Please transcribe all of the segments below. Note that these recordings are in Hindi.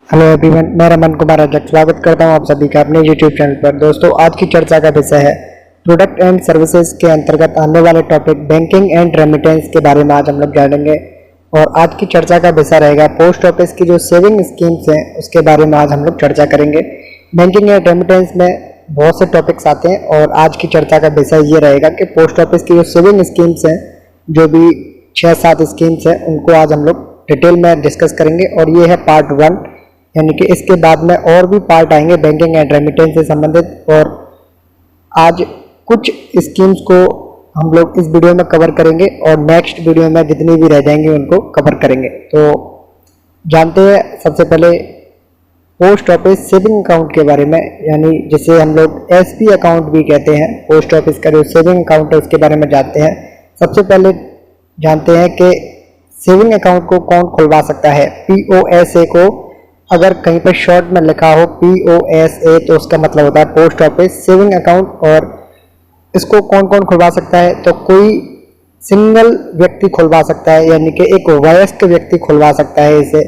हेलो एवरीवन, मैं रमन कुमार अध्यक्ष स्वागत करता हूं आप सभी का अपने यूट्यूब चैनल पर। दोस्तों, आज की चर्चा का विषय है प्रोडक्ट एंड सर्विसेज के अंतर्गत आने वाले टॉपिक बैंकिंग एंड रेमिटेंस के बारे में आज हम लोग जानेंगे। और आज की चर्चा का विषय रहेगा पोस्ट ऑफिस की जो सेविंग स्कीम्स हैं उसके बारे में आज हम लोग चर्चा करेंगे। बैंकिंग एंड रेमिटेंस में बहुत से टॉपिक्स आते हैं और आज की चर्चा का विषय ये रहेगा कि पोस्ट ऑफिस की जो सेविंग स्कीम्स हैं, जो भी 6-7 स्कीम्स हैं, उनको आज हम लोग डिटेल में डिस्कस करेंगे। और ये है पार्ट 1, यानी कि इसके बाद में और भी पार्ट आएंगे बैंकिंग एंड रेमिटेंस से संबंधित। और आज कुछ स्कीम्स को हम लोग इस वीडियो में कवर करेंगे और नेक्स्ट वीडियो में जितनी भी रह जाएंगी उनको कवर करेंगे। तो जानते हैं सबसे पहले पोस्ट ऑफिस सेविंग अकाउंट के बारे में, यानी जिसे हम लोग एसपी अकाउंट भी कहते हैं। पोस्ट ऑफिस का जो सेविंग अकाउंट है उसके बारे में जानते हैं। सबसे पहले जानते हैं कि सेविंग अकाउंट को कौन खुलवा सकता है। POSA को अगर कहीं पर शॉर्ट में लिखा हो POSA तो उसका मतलब होता है पोस्ट ऑफिस सेविंग अकाउंट। और इसको कौन कौन खुलवा सकता है, तो कोई सिंगल व्यक्ति खुलवा सकता है, यानी कि एक वयस्क व्यक्ति खुलवा सकता है इसे।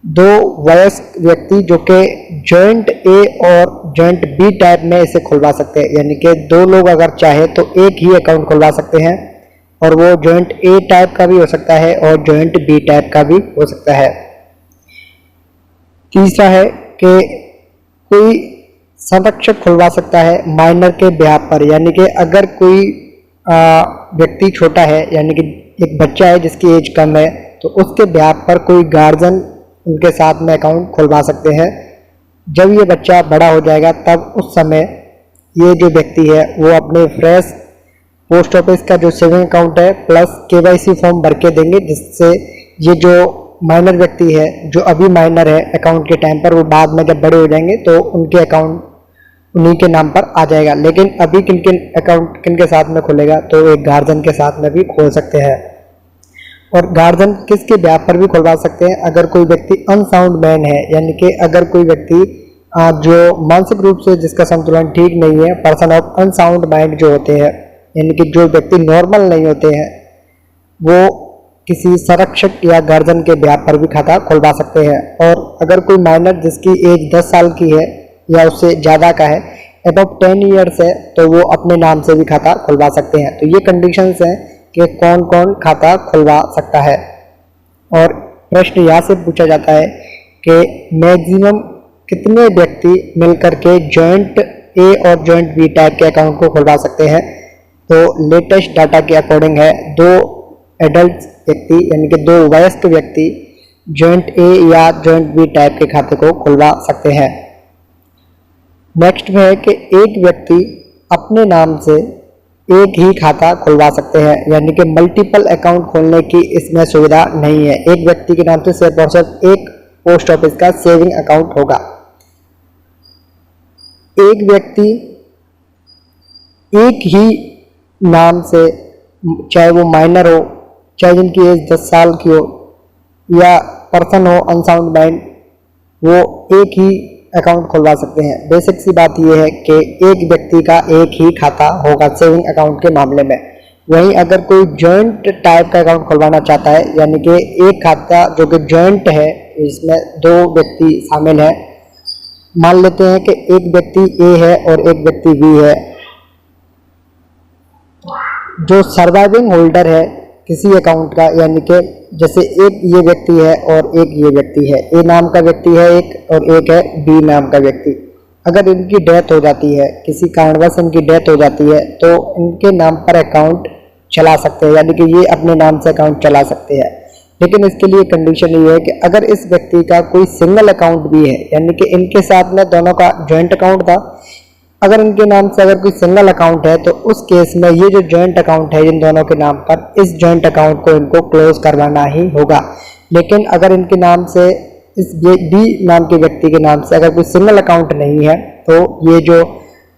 2 वयस्क व्यक्ति जो कि जॉइंट A और जॉइंट B टाइप में इसे खुलवा सकते हैं, यानी कि 2 लोग अगर चाहे तो एक ही अकाउंट खुलवा सकते हैं। और वो जॉइंट A टाइप का भी हो सकता है और जॉइंट B टाइप का भी हो सकता है। तीसरा है कि कोई संरक्षक खुलवा सकता है माइनर के ब्याह पर, यानी कि अगर कोई व्यक्ति छोटा है, यानी कि एक बच्चा है जिसकी एज कम है, तो उसके ब्याह पर कोई गार्जियन उनके साथ में अकाउंट खुलवा सकते हैं। जब ये बच्चा बड़ा हो जाएगा तब उस समय ये जो व्यक्ति है वो अपने फ्रेश पोस्ट ऑफिस का जो सेविंग अकाउंट है प्लस KYC फॉर्म भर के देंगे, जिससे ये जो माइनर व्यक्ति है, जो अभी माइनर है अकाउंट के टाइम पर, वो बाद में जब बड़े हो जाएंगे तो उनके अकाउंट उन्हीं के नाम पर आ जाएगा। लेकिन अभी किन किन अकाउंट किन के साथ में खुलेगा, तो एक गार्जियन के साथ में भी खोल सकते हैं। और गार्जियन किसके ब्याह पर भी खुलवा सकते हैं, अगर कोई व्यक्ति अनसाउंड मैन है, यानी कि अगर कोई व्यक्ति जो मानसिक रूप से जिसका संतुलन ठीक नहीं है, पर्सन ऑफ अनसाउंड माइंड जो होते हैं, यानी कि जो व्यक्ति नॉर्मल नहीं होते हैं, वो किसी संरक्षक या गार्जियन के ब्याह पर भी खाता खुलवा सकते हैं। और अगर कोई माइनर जिसकी एज 10 साल की है या उससे ज़्यादा का है, अबव 10 ईयर्स है, तो वो अपने नाम से भी खाता खुलवा सकते हैं। तो ये कंडीशंस हैं कि कौन कौन खाता खुलवा सकता है। और प्रश्न यहाँ से पूछा जाता है कि मैक्सिमम कितने व्यक्ति मिलकर के जॉइंट A और जॉइंट B टाइप के अकाउंट को खुलवा सकते हैं। तो लेटेस्ट डाटा के अकॉर्डिंग है 2 एडल्ट व्यक्ति, यानी कि 2 वयस्क व्यक्ति जॉइंट A या जॉइंट B टाइप के खाते को खुलवा सकते हैं। नेक्स्ट में है कि एक व्यक्ति अपने नाम से एक ही खाता खुलवा सकते हैं, यानी कि मल्टीपल अकाउंट खोलने की इसमें सुविधा नहीं है। एक व्यक्ति के नाम से सिर्फ और सिर्फ एक पोस्ट ऑफिस का सेविंग अकाउंट होगा। एक व्यक्ति एक ही नाम से, चाहे वो माइनर हो, चाहे जिनकी एज 10 साल की हो, या पर्सन हो अनसाउंड माइंड, वो एक ही अकाउंट खुलवा सकते हैं। बेसिक सी बात यह है कि एक व्यक्ति का एक ही खाता होगा सेविंग अकाउंट के मामले में। वहीं अगर कोई जॉइंट टाइप का अकाउंट खुलवाना चाहता है, यानी कि एक खाता जो कि जॉइंट है, इसमें 2 व्यक्ति शामिल हैं, मान लेते हैं कि एक व्यक्ति A है और एक व्यक्ति B है, जो सर्वाइविंग होल्डर है किसी अकाउंट का, यानी कि जैसे एक ये व्यक्ति है और एक ये व्यक्ति है, A नाम का व्यक्ति है एक और एक है B नाम का व्यक्ति। अगर इनकी डेथ हो जाती है, किसी कारणवश इनकी डेथ हो जाती है, तो इनके नाम पर अकाउंट चला सकते हैं, यानी कि ये अपने नाम से अकाउंट चला सकते हैं। लेकिन इसके लिए कंडीशन ये है कि अगर इस व्यक्ति का कोई सिंगल अकाउंट भी है, यानी कि इनके साथ में दोनों का जॉइंट अकाउंट था, अगर इनके नाम से अगर कोई सिंगल अकाउंट है, तो उस केस में ये जो जॉइंट अकाउंट है इन दोनों के नाम पर, इस जॉइंट अकाउंट को इनको क्लोज करवाना ही होगा। लेकिन अगर इनके नाम से, इस B नाम के व्यक्ति के नाम से अगर कोई सिंगल अकाउंट नहीं है, तो ये जो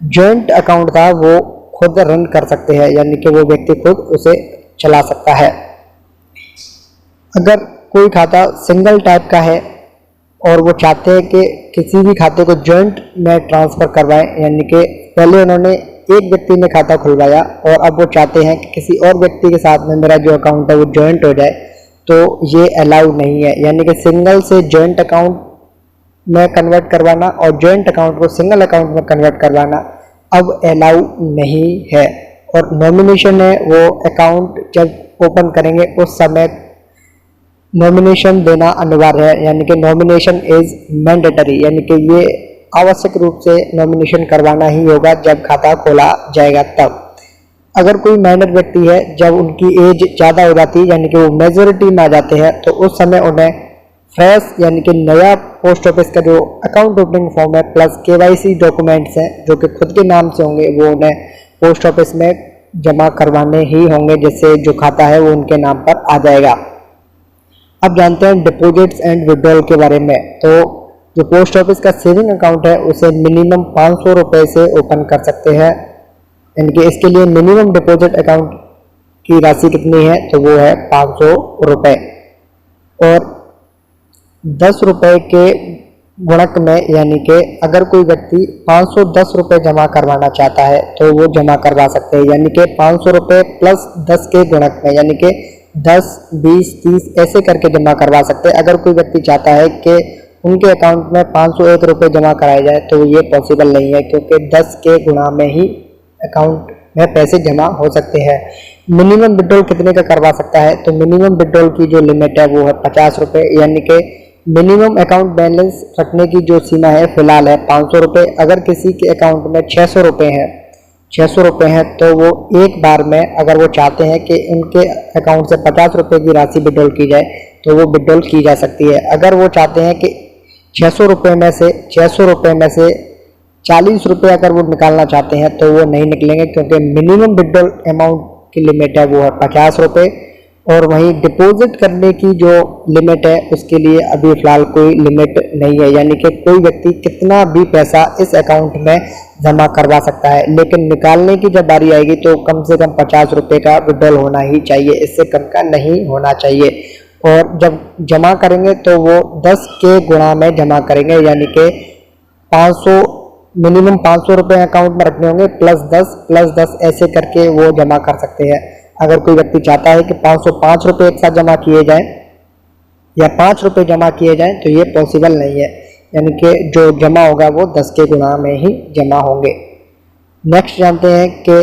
जॉइंट अकाउंट था वो खुद रन कर सकते हैं, यानी कि वो व्यक्ति खुद उसे चला सकता है। अगर कोई खाता सिंगल टाइप का है और वो चाहते हैं कि किसी भी खाते को जॉइंट में ट्रांसफ़र करवाएं, यानी कि पहले उन्होंने एक व्यक्ति ने खाता खुलवाया और अब वो चाहते हैं कि किसी और व्यक्ति के साथ में मेरा जो अकाउंट है वो जॉइंट हो जाए, तो ये अलाउ नहीं है। यानी कि सिंगल से जॉइंट अकाउंट में कन्वर्ट करवाना और जॉइंट अकाउंट को सिंगल अकाउंट में कन्वर्ट करवाना अब अलाउ नहीं है। और नॉमिनेशन है वो अकाउंट जब ओपन करेंगे उस समय नॉमिनेशन देना अनिवार्य है, यानी कि नॉमिनेशन इज मैंडेटरी, यानी कि ये आवश्यक रूप से नॉमिनेशन करवाना ही होगा जब खाता खोला जाएगा तब। अगर कोई माइनर व्यक्ति है, जब उनकी एज ज़्यादा हो जाती है यानी कि वो मेजोरिटी में आ जाते हैं, तो उस समय उन्हें फ्रेश यानी कि नया पोस्ट ऑफिस का जो अकाउंट ओपनिंग फॉर्म है प्लस KYC डॉक्यूमेंट्स हैं जो कि खुद के नाम से होंगे वो उन्हें पोस्ट ऑफिस में जमा करवाने ही होंगे, जिससे जो खाता है वो उनके नाम पर आ जाएगा। अब जानते हैं डिपॉजिट्स एंड विड्रॉल के बारे में। तो जो पोस्ट ऑफिस का सेविंग अकाउंट है उसे मिनिमम 500 रुपये से ओपन कर सकते हैं, यानी कि इसके लिए मिनिमम डिपॉजिट अकाउंट की राशि कितनी है, तो वो है 500 रुपये। और 10 रुपये के गुणक में, यानी कि अगर कोई व्यक्ति 510 रुपये जमा करवाना चाहता है तो वो जमा करवा सकते हैं, यानी कि 500 रुपये प्लस 10 के गुणक में, यानी कि 10, 20, 30 ऐसे करके जमा करवा सकते हैं। अगर कोई व्यक्ति चाहता है कि उनके अकाउंट में 501 रुपये जमा कराए जाए तो ये पॉसिबल नहीं है, क्योंकि 10 के गुणा में ही अकाउंट में पैसे जमा हो सकते हैं। मिनिमम विड्रॉल कितने का करवा सकता है, तो मिनिमम विड्रॉल की जो लिमिट है वो है 50 रुपये, यानी कि मिनिमम अकाउंट बैलेंस रखने की जो सीमा है फिलहाल है 500 रुपये। अगर किसी के अकाउंट में 600 रुपये हैं तो वो एक बार में, अगर वो चाहते हैं कि उनके अकाउंट से 50 रुपये की राशि विड्रॉल की जाए तो वो विड्रॉल की जा सकती है। अगर वो चाहते हैं कि 600 रुपये में से 40 रुपये अगर वो निकालना चाहते हैं तो वो नहीं निकलेंगे, क्योंकि मिनिमम विड्रॉल अमाउंट की लिमिट है वो है 50 रुपये। और वहीं डिपॉजिट करने की जो लिमिट है उसके लिए अभी फ़िलहाल कोई लिमिट नहीं है, यानी कि कोई व्यक्ति कितना भी पैसा इस अकाउंट में जमा करवा सकता है, लेकिन निकालने की जब बारी आएगी तो कम से कम 50 रुपये का विड्रॉल होना ही चाहिए, इससे कम का नहीं होना चाहिए। और जब जमा करेंगे तो वो 10 के गुणा में जमा करेंगे, यानी कि 500 मिनिमम 500 रुपये अकाउंट में रखने होंगे प्लस 10 ऐसे करके वो जमा कर सकते हैं। अगर कोई व्यक्ति चाहता है कि 505 रुपये एक साथ जमा किए जाएं या 5 रुपये जमा किए जाएं तो ये पॉसिबल नहीं है, यानी कि जो जमा होगा वो 10 के गुणा में ही जमा होंगे। नेक्स्ट जानते हैं कि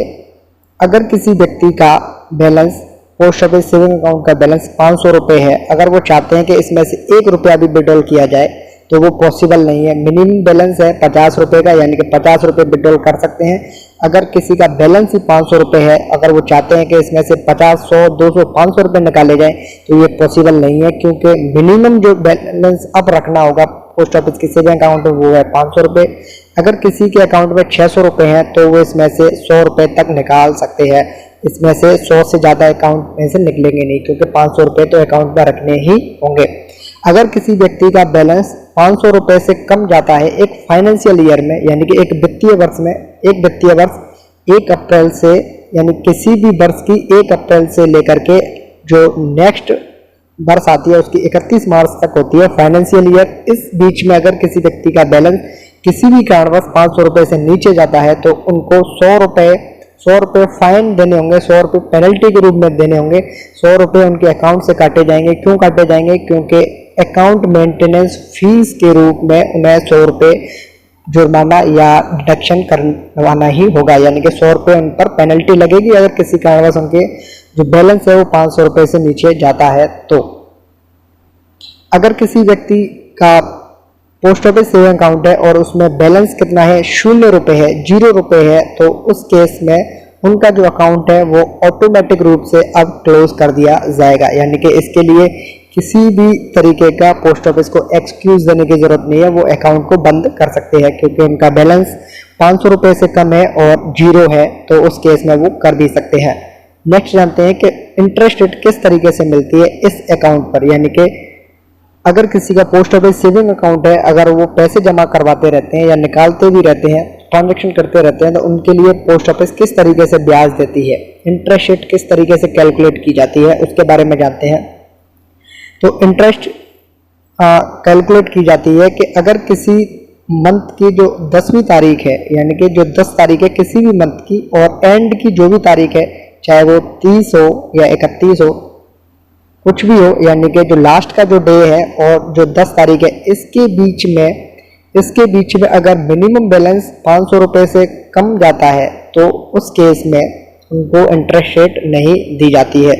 अगर किसी व्यक्ति का balance post office saving account का बैलेंस 500 रुपये है, अगर वो चाहते हैं कि इसमें से 1 रुपया भी विड्रॉल किया जाए तो वो पॉसिबल नहीं है। मिनिमम बैलेंस है 50 रुपये का, यानी कि 50 रुपये विड्रॉल कर सकते हैं। अगर किसी का बैलेंस ही 500 रुपये है, अगर वो चाहते हैं कि इसमें से 50, 100, 200, 500 रुपये निकाले जाएं तो ये पॉसिबल नहीं है, क्योंकि मिनिमम जो बैलेंस अब रखना होगा पोस्ट ऑफिस के सेविंग अकाउंट में वो है 500 रुपये। अगर किसी के अकाउंट में 600 रुपये हैं तो वो इसमें से 100 रुपये तक निकाल सकते हैं। इसमें से 100 से ज़्यादा अकाउंट में से निकलेंगे नहीं, क्योंकि 500 रुपये तो अकाउंट में रखने ही होंगे। अगर किसी व्यक्ति का बैलेंस 500 रुपये से कम जाता है एक फाइनेंशियल ईयर में, यानी कि एक वित्तीय वर्ष में, एक वित्तीय वर्ष 1 अप्रैल से, यानी किसी भी वर्ष की 1 अप्रैल से लेकर के जो नेक्स्ट वर्ष आती है उसकी 31 मार्च तक होती है फाइनेंशियल ईयर। इस बीच में अगर किसी व्यक्ति का बैलेंस किसी भी कारणवश 500 रुपये से नीचे जाता है तो उनको 100 रुपये फाइन देने होंगे, 100 रुपये पेनल्टी के रूप में देने होंगे। 100 रुपये उनके अकाउंट से काटे जाएंगे। क्यों काटे जाएंगे? क्योंकि अकाउंट मेंटेनेंस फीस के रूप में उन्हें 100 रुपये जुर्माना या डिडक्शन करवाना ही होगा, यानी कि 100 रुपये उन पर पेनल्टी लगेगी अगर किसी कारणवश उनके जो बैलेंस है वो 500 रुपये से नीचे जाता है। तो अगर किसी व्यक्ति का पोस्ट ऑफिस सेविंग अकाउंट है और उसमें बैलेंस कितना है, 0 रुपये है, 0 रुपये है, तो उस केस में उनका जो अकाउंट है वो ऑटोमेटिक रूप से अब क्लोज कर दिया जाएगा, यानी कि इसके लिए किसी भी तरीके का पोस्ट ऑफिस को एक्सक्यूज देने की जरूरत नहीं है। वो अकाउंट को बंद कर सकते हैं क्योंकि उनका बैलेंस 500 रुपये से कम है और 0 है, तो उस केस में वो कर भी सकते हैं। नेक्स्ट जानते हैं कि इंटरेस्ट रेट किस तरीके से मिलती है इस अकाउंट पर, यानी कि अगर किसी का पोस्ट ऑफिस सेविंग अकाउंट है, अगर वो पैसे जमा करवाते रहते हैं या निकालते भी रहते हैं, ट्रांजैक्शन करते रहते हैं, तो उनके लिए पोस्ट ऑफिस किस तरीके से ब्याज देती है, इंटरेस्ट रेट किस तरीके से कैलकुलेट की जाती है, उसके बारे में जानते हैं। तो इंटरेस्ट कैलकुलेट की जाती है कि अगर किसी मंथ की जो 10वीं तारीख है, यानी कि जो 10 तारीख है किसी भी मंथ की, और एंड की जो भी तारीख है, चाहे वो 30 हो या 31 हो, कुछ भी हो, यानी कि जो लास्ट का जो डे है और जो 10 तारीख है, इसके बीच में इसके बीच में अगर मिनिमम बैलेंस 500 रुपये से कम जाता है तो उस केस में उनको इंटरेस्ट रेट नहीं दी जाती है।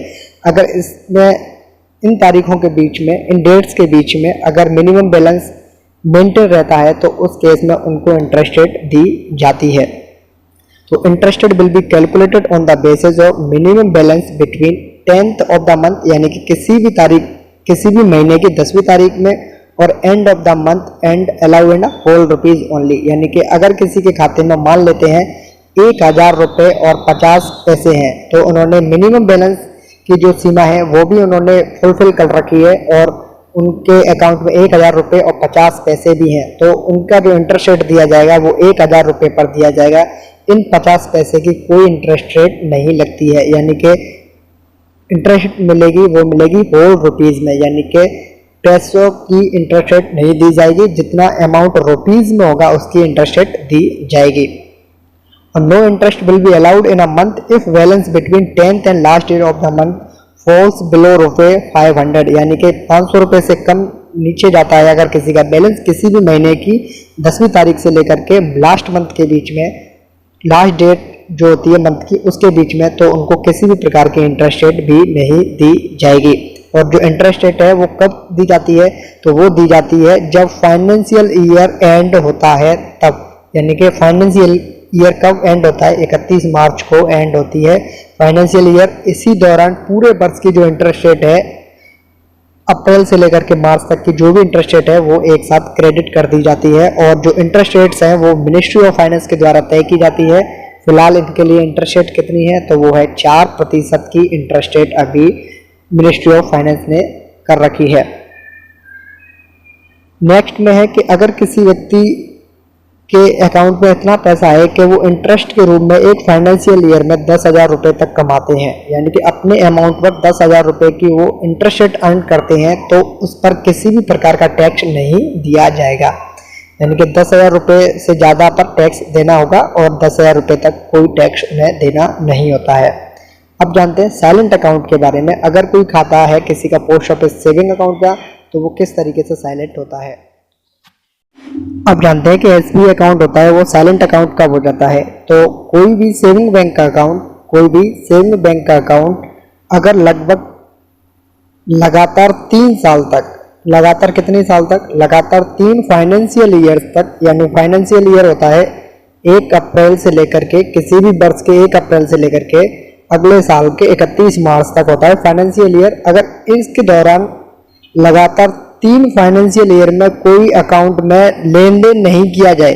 अगर इसमें इन तारीखों के बीच में, इन डेट्स के बीच में अगर मिनिमम बैलेंस मेंटेन रहता है तो उस केस में उनको इंटरेस्ट रेट दी जाती है। तो interest rate will be calculated on the basis of minimum balance between 10th of the month, यानी कि किसी भी महीने की 10वीं तारीख में, और end of the month and allow in whole rupees only, यानी कि अगर किसी के खाते में मान लेते हैं 1000 रुपये और 50 पैसे हैं तो उन्होंने मिनिमम बैलेंस की जो सीमा है वो भी उन्होंने फुलफिल कर रखी है और उनके अकाउंट में 1000 रुपये और 50 पैसे भी हैं, तो उनका जो इंटरेस्ट रेट दिया जाएगा वो 1000 रुपये पर दिया जाएगा। इन 50 पैसे की कोई इंटरेस्ट रेट नहीं लगती है, यानी कि इंटरेस्ट मिलेगी वो मिलेगी होल रुपीज़ में, यानी कि पैसों की इंटरेस्ट रेट नहीं दी जाएगी, जितना अमाउंट रुपीज़ में होगा उसकी इंटरेस्ट रेट दी जाएगी। और no interest will be allowed in a month if balance between 10th and last day of the month falls below ₹500, यानी कि 500 रुपये से कम नीचे जाता है अगर किसी का बैलेंस किसी भी महीने की 10वीं तारीख से लेकर के लास्ट मंथ के बीच में, लास्ट डेट जो होती है मंथ की उसके बीच में, तो उनको किसी भी प्रकार की इंटरेस्ट रेट भी नहीं दी जाएगी। और जो इंटरेस्ट रेट है वो कब दी जाती है, तो वो दी जाती है जब फाइनेंशियल ईयर एंड होता है तब, यानी कि फाइनेंशियल ईयर कब एंड होता है, 31 मार्च को एंड होती है फाइनेंशियल ईयर। इसी दौरान पूरे वर्ष की जो इंटरेस्ट रेट है अप्रैल से लेकर के मार्च तक की जो भी इंटरेस्ट रेट है वो एक साथ क्रेडिट कर दी जाती है, और जो इंटरेस्ट रेट्स हैं वो मिनिस्ट्री ऑफ फाइनेंस के द्वारा तय की जाती है। फिलहाल इनके लिए इंटरेस्ट रेट कितनी है, तो वो है 4% की इंटरेस्ट रेट अभी मिनिस्ट्री ऑफ फाइनेंस ने कर रखी है। नेक्स्ट में है कि अगर किसी व्यक्ति के अकाउंट में इतना पैसा है कि वो इंटरेस्ट के रूप में एक फाइनेंशियल ईयर में 10,000 रुपये तक कमाते हैं, यानी कि अपने अमाउंट पर 10,000 रुपये की वो इंटरेस्ट रेट अर्न करते हैं, तो उस पर किसी भी प्रकार का टैक्स नहीं दिया जाएगा, यानी कि 10,000 रुपये से ज़्यादा पर टैक्स देना होगा और 10,000 रुपये तक कोई टैक्स उन्हें देना नहीं होता है। अब जानते हैं साइलेंट अकाउंट के बारे में। अगर कोई खाता है किसी का पोस्ट ऑफिस सेविंग अकाउंट का, तो वो किस तरीके से साइलेंट होता है। अब जानते हैं कि एसबीआई अकाउंट होता है वो साइलेंट अकाउंट कब हो जाता है। तो कोई भी सेविंग बैंक का अकाउंट अगर लगभग लगातार 3 साल तक, लगातार कितने साल तक, लगातार 3 फाइनेंशियल ईयर्स तक, यानी फाइनेंशियल ईयर होता है 1 अप्रैल से लेकर के, किसी भी वर्ष के 1 अप्रैल से लेकर के अगले साल के 31 मार्च तक होता है फाइनेंशियल ईयर। अगर इसके दौरान लगातार 3 फाइनेंशियल ईयर में कोई अकाउंट में लेन देन नहीं किया जाए,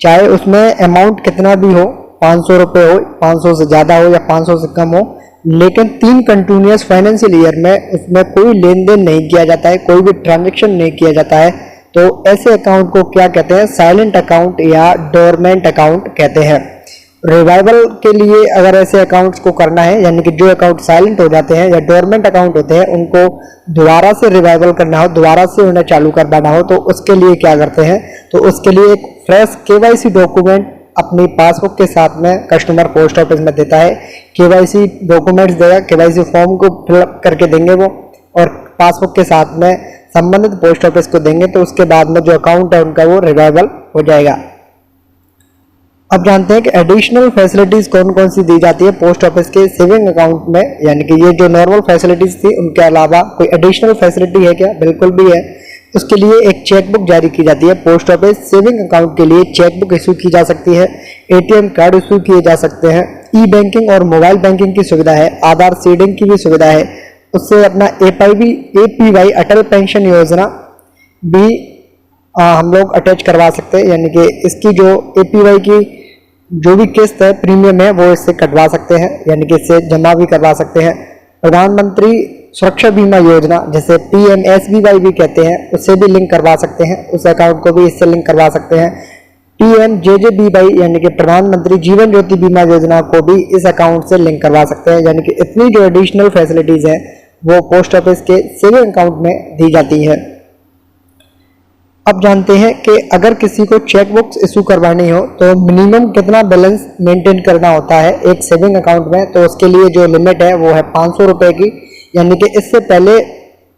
चाहे उसमें अमाउंट कितना भी हो, 500 रुपये हो, 500 से ज़्यादा हो या 500 से कम हो, लेकिन 3 कंटिन्यूस फाइनेंशियल ईयर में उसमें कोई लेन देन नहीं किया जाता है, कोई भी ट्रांजेक्शन नहीं किया जाता है, तो ऐसे अकाउंट को क्या कहते हैं, साइलेंट अकाउंट या डोरमेंट अकाउंट कहते हैं। रिवाइवल के लिए अगर ऐसे अकाउंट्स को करना है, यानी कि जो अकाउंट साइलेंट हो जाते हैं या डोरमेंट अकाउंट होते हैं उनको दोबारा से रिवाइवल करना हो, दोबारा से उन्हें चालू करवाना हो, तो उसके लिए क्या करते हैं, तो उसके लिए एक फ्रेश केवाईसी डॉक्यूमेंट अपनी पासबुक के साथ में कस्टमर पोस्ट ऑफिस में देता है। केवाईसी डॉक्यूमेंट्स देगा, केवाईसी फॉर्म को फिलअप करके देंगे वो, और पासबुक के साथ में संबंधित पोस्ट ऑफिस को देंगे, तो उसके बाद में जो अकाउंट है उनका वो रिवाइवल हो जाएगा। अब जानते हैं कि एडिशनल फैसिलिटीज कौन कौन सी दी जाती है पोस्ट ऑफिस के सेविंग अकाउंट में, यानी कि ये जो नॉर्मल फैसिलिटीज थी उनके अलावा कोई एडिशनल फैसिलिटी है क्या, बिल्कुल भी है। उसके लिए एक चेकबुक जारी की जाती है। पोस्ट ऑफिस सेविंग अकाउंट के लिए चेकबुक इशू की जा सकती है, एटीएम कार्ड इशू किए जा सकते हैं, ई बैंकिंग और मोबाइल बैंकिंग की सुविधा है, आधार सीडिंग की भी सुविधा है। उससे अपना एपीवाई अटल पेंशन योजना भी हम लोग अटैच करवा सकते हैं, यानी कि इसकी जो एपीवाई की जो भी किस्त है, प्रीमियम है, वो इससे कटवा सकते हैं, यानी कि इससे जमा भी करवा सकते हैं। प्रधानमंत्री सुरक्षा बीमा योजना, जैसे पीएमएसबीवाई भी कहते हैं, उससे भी लिंक करवा सकते हैं, उस अकाउंट को भी इससे लिंक करवा सकते हैं। पीएमजेजेबीवाई यानी कि प्रधानमंत्री जीवन ज्योति बीमा योजना को भी इस अकाउंट से लिंक करवा सकते हैं। यानी कि इतनी जो एडिशनल फैसिलिटीज है वो पोस्ट ऑफिस के सेविंग अकाउंट में दी जाती है। अब जानते हैं कि अगर किसी को चेक बुक्स इशू करवानी हो तो मिनिमम कितना बैलेंस मेंटेन करना होता है एक सेविंग अकाउंट में, तो उसके लिए जो लिमिट है वो है 500 रुपये की। यानी कि इससे पहले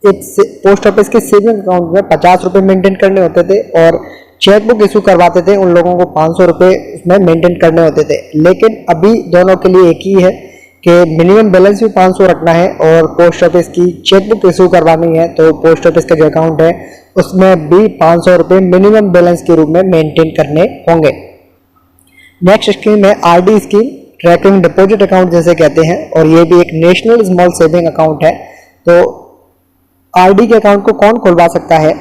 एक पोस्ट ऑफिस के सेविंग अकाउंट में 50 रुपये मेंटेन करने होते थे, और चेकबुक इशू करवाते थे उन लोगों को 500 रुपये उसमें मेंटेन करने होते थे। लेकिन अभी दोनों के लिए एक ही है कि मिनिमम बैलेंस भी 500 रखना है और पोस्ट ऑफिस की चेकबुक इशू करवानी है तो पोस्ट ऑफिस का जो अकाउंट है उसमें भी 500 रुपये मिनिमम बैलेंस के रूप में मेंटेन करने होंगे। नेक्स्ट स्कीम है RD scheme, tracking deposit account जैसे कहते हैं, और ये भी एक नेशनल स्मॉल सेविंग अकाउंट है। तो आरडी के अकाउंट को कौन खुलवा सकता है?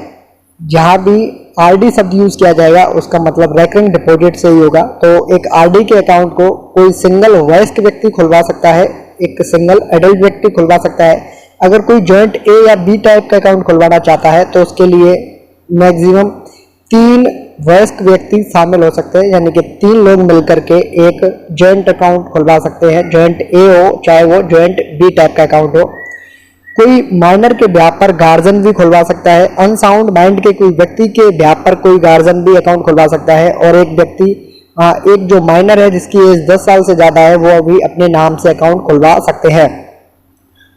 जहां भी आरडी शब्द यूज किया जाएगा उसका मतलब रेकरिंग डिपॉजिट से ही होगा। तो एक आरडी के अकाउंट को कोई सिंगल वयस्क व्यक्ति खुलवा सकता है, एक सिंगल एडल्ट व्यक्ति खुलवा सकता है। अगर कोई जॉइंट ए या बी टाइप का अकाउंट खुलवाना चाहता है तो उसके लिए मैक्सिमम 3 वयस्क व्यक्ति शामिल हो सकते हैं, यानी कि 3 लोग मिलकर के एक जॉइंट अकाउंट खुलवा सकते हैं, जॉइंट ए हो चाहे वो जॉइंट बी टाइप का अकाउंट हो। कोई माइनर के ब्याह पर गार्जियन भी खुलवा सकता है, अनसाउंड माइंड के कोई व्यक्ति के ब्याह पर कोई गार्जियन भी अकाउंट खुलवा सकता है, और एक व्यक्ति एक जो माइनर है जिसकी एज 10 साल से ज़्यादा है वो भी अपने नाम से अकाउंट खुलवा सकते हैं।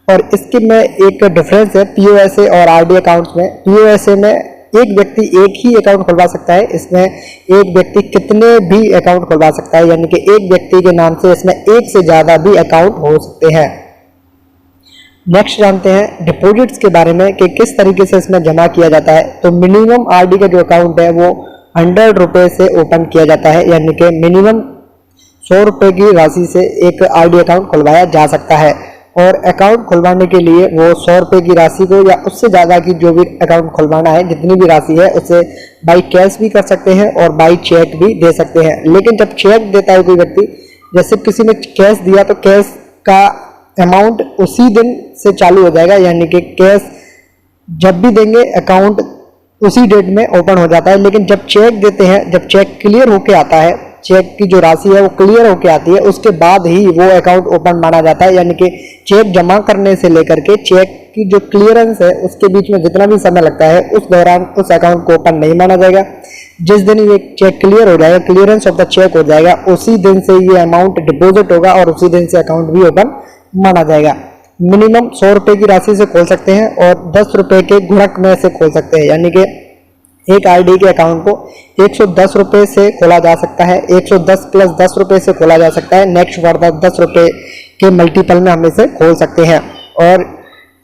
और इसके में एक डिफरेंस है पीओएसए और आरडी अकाउंट्स में। पीओएसए में एक व्यक्ति एक ही अकाउंट खुलवा सकता है, इसमें एक व्यक्ति कितने भी अकाउंट खुलवा सकता है, यानी कि एक व्यक्ति के नाम से इसमें एक से ज़्यादा भी अकाउंट हो सकते हैं। नेक्स्ट जानते हैं डिपॉजिट्स के बारे में कि किस तरीके से इसमें जमा किया जाता है। तो मिनिमम आरडी का जो अकाउंट है वो 100 रुपये से ओपन किया जाता है, यानी कि मिनिमम 100 रुपये की राशि से एक आरडी अकाउंट खुलवाया जा सकता है। और अकाउंट खुलवाने के लिए वो 100 रुपये की राशि को या उससे ज़्यादा की जो भी अकाउंट खुलवाना है जितनी भी राशि है उसे बाई कैश भी कर सकते हैं और बाई चेक भी दे सकते हैं। लेकिन जब चेक देता है कोई व्यक्ति, जैसे किसी ने कैश दिया तो कैश का अमाउंट उसी दिन से चालू हो जाएगा, यानी कि कैश जब भी देंगे अकाउंट उसी डेट में ओपन हो जाता है। लेकिन जब चेक देते हैं, जब चेक क्लियर होके आता है, चेक की जो राशि है वो क्लियर होके आती है, उसके बाद ही वो अकाउंट ओपन माना जाता है, यानी कि चेक जमा करने से लेकर के चेक की जो क्लियरेंस है उसके बीच में जितना भी समय लगता है उस दौरान उस अकाउंट को ओपन नहीं माना जाएगा। जिस दिन ये चेक क्लियर हो जाएगा, क्लियरेंस ऑफ द चेक हो जाएगा, उसी दिन से ये अमाउंट डिपॉजिट होगा और उसी दिन से अकाउंट भी ओपन माना जाएगा। मिनिमम 100 रुपये की राशि से खोल सकते हैं और 10 रुपये के गुणक में से खोल सकते हैं, यानी कि एक आरडी के अकाउंट को 110 रुपये से खोला जा सकता है, 110 प्लस 10 रुपये से खोला जा सकता है। नेक्स्ट फर्दर 10 रुपये के मल्टीपल में हम इसे खोल सकते हैं। और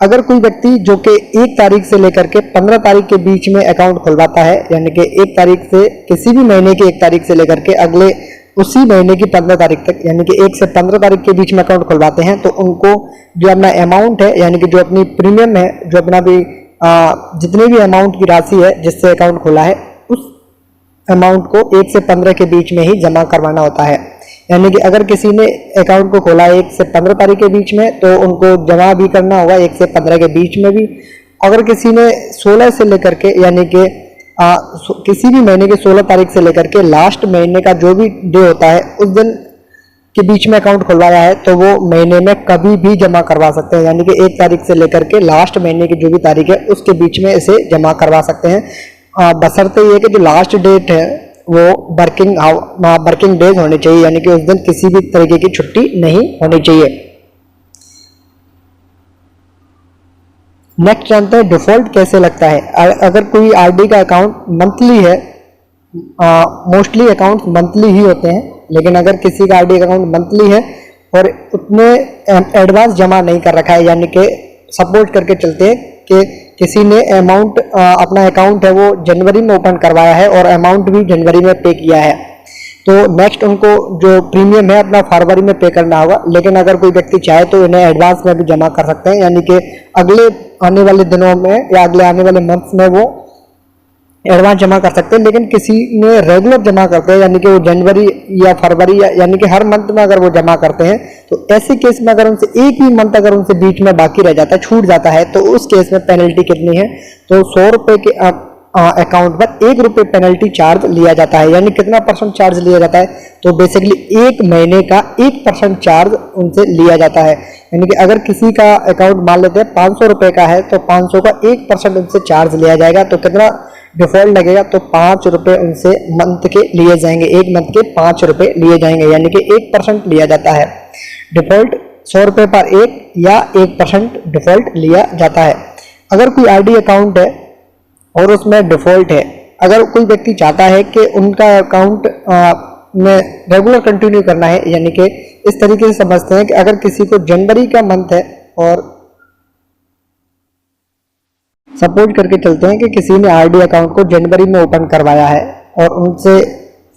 अगर कोई व्यक्ति जो कि 1 तारीख से लेकर के 15 तारीख के बीच में अकाउंट खुलवाता है, यानी कि 1 तारीख से किसी भी महीने की 1 तारीख से लेकर के अगले उसी महीने की 15 तारीख तक, यानी कि 1 से 15 तारीख के बीच में अकाउंट खुलवाते हैं, तो उनको जो अपना अमाउंट है, यानी कि जो अपनी प्रीमियम है, जो अपना भी जितनी भी अमाउंट की राशि है जिससे अकाउंट खोला है, उस अमाउंट को 1 से 15 के बीच में ही जमा करवाना होता है। यानी कि अगर किसी ने अकाउंट को खोला 1 से 15 तारीख के बीच में तो उनको जमा भी करना होगा 1 से 15 के बीच में भी। अगर किसी ने 16 से लेकर के, यानी कि किसी भी महीने के 16 तारीख से लेकर के लास्ट महीने का जो भी डे होता है उस दिन के बीच में अकाउंट खुलवाया है तो वो महीने में कभी भी जमा करवा सकते हैं, यानी कि 1 तारीख से लेकर के लास्ट महीने की जो भी तारीख है उसके बीच में इसे जमा करवा सकते हैं। बशर्ते ये कि जो लास्ट डेट है वो वर्किंग डेज होने चाहिए, यानी कि उस दिन किसी भी तरीके की छुट्टी नहीं होनी चाहिए। नेक्स्ट जानते हैं डिफॉल्ट कैसे लगता है। अगर कोई आरडी का अकाउंट मंथली है, मोस्टली अकाउंट मंथली ही होते हैं, लेकिन अगर किसी का आरडी अकाउंट मंथली है और उतने एडवांस जमा नहीं कर रखा है, यानी कि सपोर्ट करके चलते हैं कि किसी ने अमाउंट अपना अकाउंट है वो जनवरी में ओपन करवाया है और अमाउंट भी जनवरी में पे किया है, तो नेक्स्ट उनको जो प्रीमियम है अपना फरवरी में पे करना होगा। लेकिन अगर कोई व्यक्ति चाहे तो इन्हें एडवांस में भी जमा कर सकते हैं, यानी कि अगले आने वाले दिनों में या अगले आने वाले मंथ में वो एडवांस जमा कर सकते हैं। लेकिन किसी ने रेगुलर जमा करते हैं, यानी कि वो जनवरी या फरवरी यानी कि हर मंथ में अगर वो जमा करते हैं, तो ऐसे केस में अगर उनसे एक ही मंथ अगर उनसे बीच में बाकी रह जाता है, छूट जाता है, तो उस केस में पेनल्टी कितनी है, तो 100 रुपये के अकाउंट पर 1 रुपये पेनल्टी चार्ज लिया जाता है। यानी कितना % चार्ज लिया जाता है, तो बेसिकली 1 महीने का 1% चार्ज उनसे लिया जाता है। यानी कि अगर किसी का अकाउंट मान लेते हैं 500 रुपये का है तो 500 का 1% उनसे चार्ज लिया जाएगा, तो कितना डिफॉल्ट लगेगा, तो 5 रुपये उनसे मंथ के लिए जाएंगे, 1 मंथ के 5 रुपये लिए जाएंगे, यानी कि 1% लिया जाता है। डिफॉल्ट 100 रुपये पर 1 या 1% डिफॉल्ट लिया जाता है। अगर कोई आरडी अकाउंट है और उसमें डिफॉल्ट है अगर कोई व्यक्ति चाहता है कि उनका अकाउंट में रेगुलर कंटिन्यू करना है, यानी कि इस तरीके से समझते हैं कि अगर किसी को जनवरी का मंथ है और सपोज करके चलते हैं कि किसी ने आरडी अकाउंट को जनवरी में ओपन करवाया है और उनसे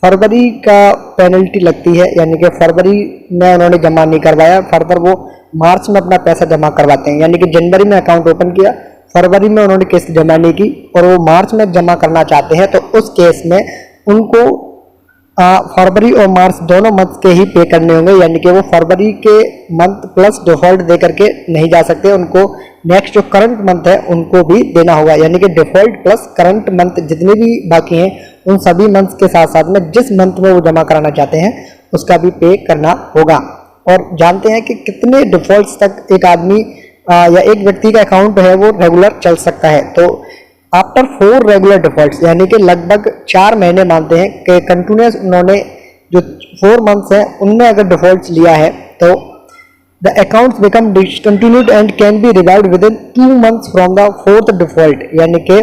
फरवरी का पेनल्टी लगती है, यानी कि फरवरी में उन्होंने जमा नहीं करवाया, फर्दर वो मार्च में अपना पैसा जमा करवाते हैं। यानी कि जनवरी में अकाउंट ओपन किया, फरवरी में उन्होंने किस्त जमा नहीं की और वो मार्च में जमा करना चाहते हैं, तो उस केस में उनको फरवरी और मार्च दोनों मंथ के ही पे करने होंगे। यानी कि वो फरवरी के मंथ प्लस डिफॉल्ट दे करके नहीं जा सकते, उनको नेक्स्ट जो करंट मंथ है उनको भी देना होगा। यानी कि डिफॉल्ट प्लस करंट मंथ जितने भी बाकी हैं उन सभी मंथ के साथ साथ में जिस मंथ में वो जमा कराना चाहते हैं उसका भी पे करना होगा। और जानते हैं कि कितने डिफॉल्ट्स तक एक आदमी या एक व्यक्ति का अकाउंट है वो रेगुलर चल सकता है। तो आफ्टर 4 रेगुलर डिफॉल्ट्स, यानी कि लगभग 4 महीने मानते हैं कि कंटिन्यूस उन्होंने जो 4 मंथ्स हैं उनमें अगर डिफॉल्ट्स लिया है तो the accounts become discontinued and can be revived with in 2 months from the 4th default. यानी कि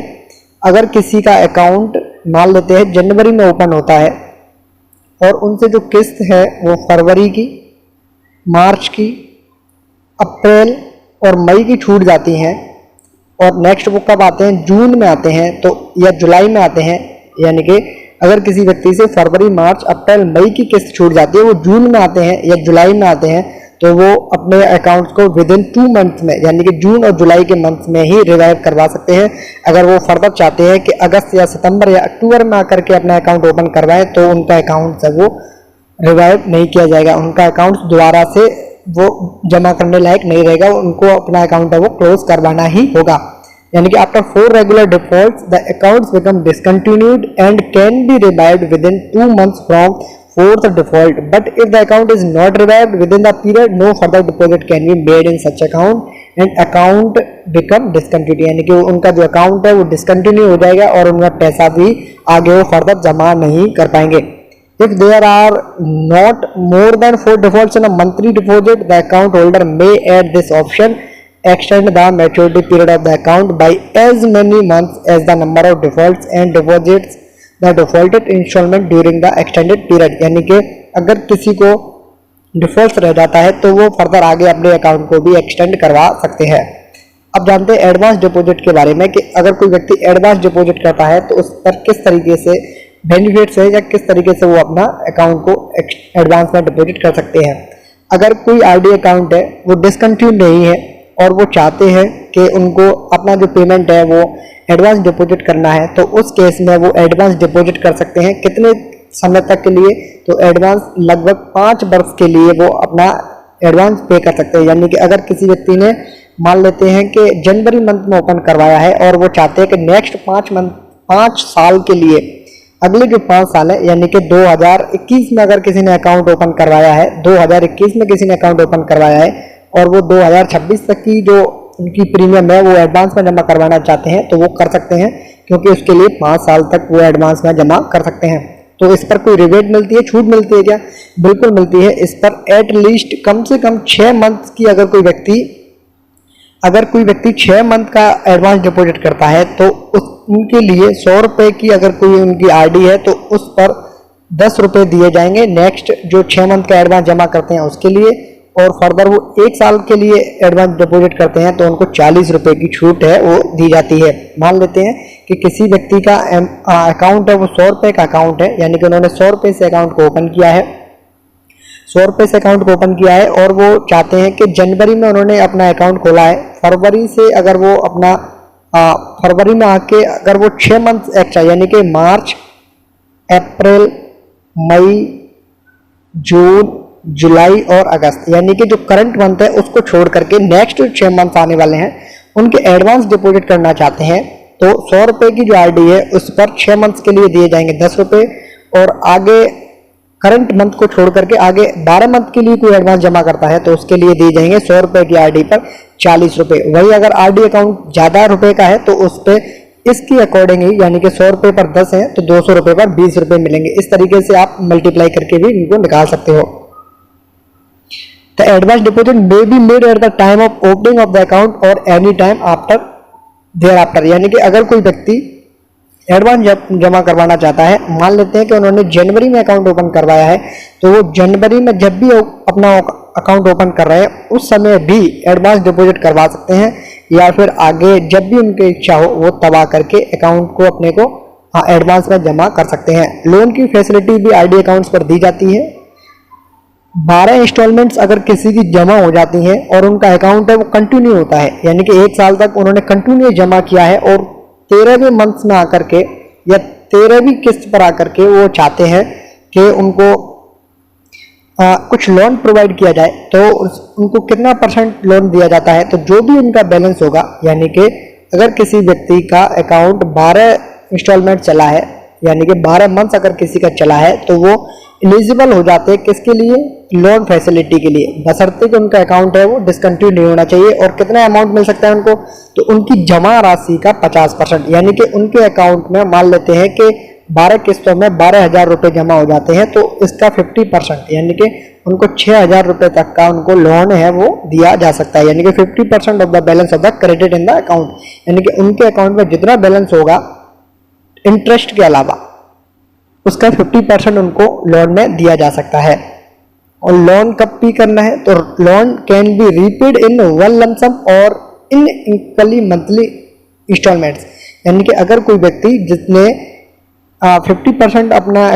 अगर किसी का अकाउंट मान लेते हैं जनवरी में ओपन होता है और उनसे जो किस्त है वो फरवरी की, मार्च की, अप्रैल और मई की छूट जाती हैं और नेक्स्ट वो कब आते हैं, जून में आते हैं तो या जुलाई में आते हैं। यानी कि अगर किसी व्यक्ति से फरवरी, मार्च, अप्रैल, मई की किस्त छूट जाती है, वो जून में आते हैं या जुलाई में आते हैं, तो वो अपने अकाउंट्स को विद इन 2 मंथ में, यानी कि जून और जुलाई के मंथ में ही रिवाइव करवा सकते हैं। अगर वो फर्दर चाहते हैं कि अगस्त या सितंबर या अक्टूबर में आकर के अपना अकाउंट ओपन करवाएं तो उनका अकाउंट है वो रिवाइव नहीं किया जाएगा, उनका अकाउंट दोबारा से वो जमा करने लायक नहीं रहेगा, उनको अपना अकाउंट है वो क्लोज करवाना ही होगा। यानी कि after 4 regular defaults the accounts become discontinued and can be revived with in 2 months from 4th default, but if the account is not revived within the period, no further deposit can be made in such account and account become discontinued। यानी कि उनका जो अकाउंट है वो डिसकंटिन्यू हो जाएगा और उनका पैसा भी आगे वो फर्दर जमा नहीं कर पाएंगे। If there are not more than 4 defaults in a monthly deposit, the account holder may add this option, extend the maturity period of the account by as many months as the number of defaults and deposits the defaulted installment during the extended period। यानी कि अगर किसी को डिफॉल्ट रह जाता है तो वो फर्दर आगे अपने अकाउंट को भी एक्सटेंड करवा सकते हैं। अब जानते हैं एडवांस डिपॉजिट के बारे में कि अगर कोई व्यक्ति एडवांस डिपॉजिट करता है तो उस पर किस तरीके से बेनिफिट्स है या किस तरीके से वो अपना अकाउंट को एडवांस में डिपॉजिट कर सकते हैं। अगर कोई आरडी अकाउंट है वो डिसकंटिन्यू नहीं है और वो चाहते हैं कि उनको अपना जो पेमेंट है वो एडवांस डिपॉजिट करना है, तो उस केस में वो एडवांस डिपॉजिट कर सकते हैं। कितने समय तक के लिए, तो एडवांस लगभग 5 वर्ष के लिए वो अपना एडवांस पे कर सकते हैं। यानी कि अगर किसी व्यक्ति ने मान लेते हैं कि जनवरी मंथ में ओपन करवाया है और वो चाहते हैं कि नेक्स्ट 5 साल के लिए, अगले जो 5 साल है, यानी कि 2021 में अगर किसी ने अकाउंट ओपन करवाया है, 2021 में किसी ने अकाउंट ओपन करवाया है और वो 2026 तक की जो उनकी प्रीमियम है वो एडवांस में जमा करवाना चाहते हैं तो वो कर सकते हैं, क्योंकि उसके लिए 5 साल तक वो एडवांस में जमा कर सकते हैं। तो इस पर कोई रिबेट मिलती है, छूट मिलती है क्या? बिल्कुल मिलती है। इस पर एट लीस्ट कम से कम 6 मंथ की अगर कोई व्यक्ति 6 मंथ का एडवांस डिपॉजिट करता है तो उनके लिए 100 रुपये की अगर कोई उनकी आरडी है तो उस पर 10 रुपये दिए जाएंगे नेक्स्ट जो 6 मंथ का एडवांस जमा करते हैं उसके लिए, और फर्दर वो 1 साल के लिए एडवांस डिपॉजिट करते हैं तो उनको 40 रुपये की छूट है वो दी जाती है। मान लेते हैं कि किसी व्यक्ति का अकाउंट है वो 100 रुपये का अकाउंट है, यानी कि उन्होंने 100 रुपये से अकाउंट को ओपन किया है, 100 रुपये से अकाउंट को ओपन किया है और वो चाहते हैं कि जनवरी में उन्होंने अपना अकाउंट खोला है, फरवरी से अगर वो अपना फरवरी में आके अगर वो 6 मंथ एक्स्ट्रा, यानी कि मार्च, अप्रैल, मई, जून, जुलाई और अगस्त, यानी कि जो करंट मंथ है उसको छोड़ करके नेक्स्ट 6 मंथ आने वाले हैं उनके एडवांस डिपॉजिट करना चाहते हैं तो 100 रुपये की जो आरडी है उस पर 6 मंथ के लिए दिए जाएंगे 10 रुपये, और आगे करंट मंथ को छोड़ करके आगे 12 मंथ के लिए कोई एडवांस जमा करता है तो उसके लिए दिए जाएंगे 100 रुपये की आरडी पर 40 रुपये। वही अगर आरडी अकाउंट ज़्यादा रुपए का है तो उस पर इसकी अकॉर्डिंग ही, यानी कि 100 रुपये पर 10 है तो 200 रुपये पर 20 रुपये मिलेंगे। इस तरीके से आप मल्टीप्लाई करके भी इनको निकाल सकते हो। The advance deposit may be made at the time of opening of the account or any time after thereafter। यानी कि अगर कोई व्यक्ति एडवांस जमा करवाना चाहता है, मान लेते हैं कि उन्होंने जनवरी में अकाउंट ओपन करवाया है, तो वो जनवरी में जब भी अपना अकाउंट ओपन कर रहे हैं उस समय भी एडवांस डिपॉजिट करवा सकते हैं, या फिर आगे जब भी उनकी इच्छा हो वो तब आकर के अकाउंट को अपने को एडवांस में जमा कर सकते हैं। लोन की फैसिलिटी भी आरडी अकाउंट्स पर दी जाती है। 12 इंस्टॉलमेंट्स अगर किसी की जमा हो जाती हैं और उनका अकाउंट है वो कंटिन्यू होता है, यानी कि 1 साल तक उन्होंने कंटिन्यू जमा किया है और 13वें मंथ में आकर के या 13वीं किस्त पर आकर के वो चाहते हैं कि उनको कुछ लोन प्रोवाइड किया जाए, तो उनको कितना % लोन दिया जाता है, तो जो भी उनका बैलेंस होगा, यानी कि अगर किसी व्यक्ति का अकाउंट 12 इंस्टॉलमेंट चला है, यानी कि 12 मंथ्स अगर किसी का चला है, तो वो एलिजिबल हो जाते हैं किसके लिए, लोन फैसिलिटी के लिए, बशर्ते कि उनका अकाउंट है वो डिसकंटिन्यू नहीं होना चाहिए। और कितना अमाउंट मिल सकता है उनको, तो उनकी जमा राशि का 50%, यानी कि उनके अकाउंट में मान लेते हैं कि 12 किस्तों में 12,000 रुपये जमा हो जाते हैं, तो इसका 50% यानी कि उनको 6,000 रुपये तक का उनको लोन है वो दिया जा सकता है, यानी कि 50% of the balance of the credit in the account, यानी कि उनके अकाउंट में जितना बैलेंस होगा इंटरेस्ट के अलावा उसका 50% उनको लोन में दिया जा सकता है। और लोन कब पे करना है, तो loan can be repaid in one lump sum और इन इक्वली मंथली इंस्टॉलमेंट्स, यानी कि अगर कोई व्यक्ति जिसने 50% अपना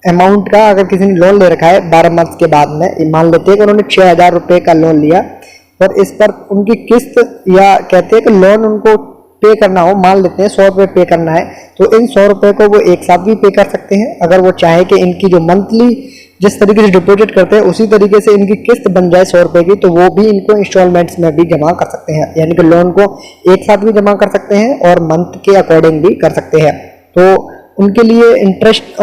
अमाउंट का अगर किसी ने लोन ले रखा है 12 मंथ के बाद में, मान लेते हैं कि उन्होंने 6,000 रुपये का लोन लिया और इस पर उनकी किस्त या कहते हैं कि लोन उनको पे करना हो, मान लेते हैं 100 रुपये पे करना है, तो इन 100 रुपये को वो एक साथ भी पे कर सकते हैं। अगर वो चाहे कि इनकी जो मंथली जिस तरीके से डिपॉजिट करते हैं उसी तरीके से इनकी किस्त बन जाए 100 रुपये की, तो वो भी इनको इंस्टॉलमेंट्स में भी जमा कर सकते हैं, यानी कि लोन को एक साथ भी जमा कर सकते हैं और मंथ के अकॉर्डिंग भी कर सकते हैं। तो उनके लिए इंटरेस्ट